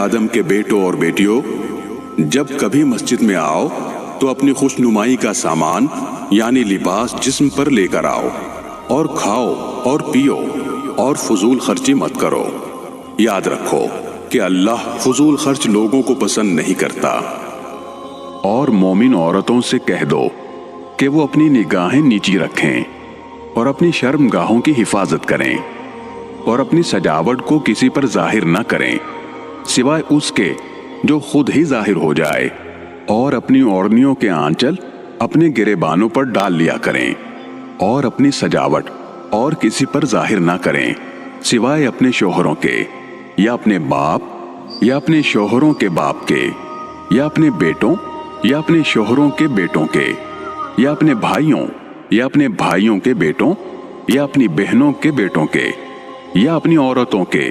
آدم کے بیٹوں اور بیٹیوں، جب کبھی مسجد میں آؤ تو اپنی خوش نمائی کا سامان یعنی لباس جسم پر لے کر آؤ، اور کھاؤ اور پیو اور فضول خرچی مت کرو۔ یاد رکھو کہ اللہ فضول خرچ لوگوں کو پسند نہیں کرتا۔ اور مومن عورتوں سے کہہ دو کہ وہ اپنی نگاہیں نیچی رکھیں اور اپنی شرم گاہوں کی حفاظت کریں، اور اپنی سجاوٹ کو کسی پر ظاہر نہ کریں سوائے اس کے جو خود ہی ظاہر ہو جائے، اور اپنی اوڑھنیوں کے آنچل اپنے گریبانوں پر ڈال لیا کریں، اور اپنی سجاوٹ اور کسی پر ظاہر نہ کریں سوائے اپنے شوہروں کے، یا اپنے باپ یا اپنے شوہروں کے باپ کے، یا اپنے بیٹوں یا اپنے شوہروں کے بیٹوں کے، یا اپنے بھائیوں یا اپنے بھائیوں کے بیٹوں، یا اپنی بہنوں کے بیٹوں کے، یا اپنی عورتوں کے،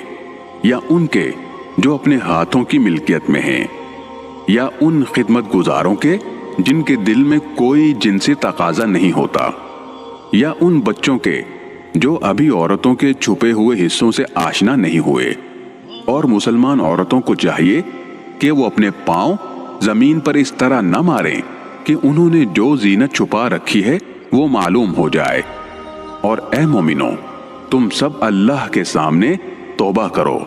یا ان کے جو اپنے ہاتھوں کی ملکیت میں ہیں، یا ان خدمت گزاروں کے جن کے دل میں کوئی جنسی تقاضا نہیں ہوتا، یا ان بچوں کے جو ابھی عورتوں کے چھپے ہوئے حصوں سے آشنا نہیں ہوئے۔ اور مسلمان عورتوں کو چاہیے کہ وہ اپنے پاؤں زمین پر اس طرح نہ ماریں کہ انہوں نے جو زینت چھپا رکھی ہے وہ معلوم ہو جائے۔ اور اے مومنو، تم سب اللہ کے سامنے توبہ کرو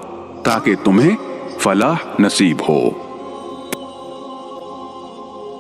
تاکہ تمہیں فلاح نصیب ہو۔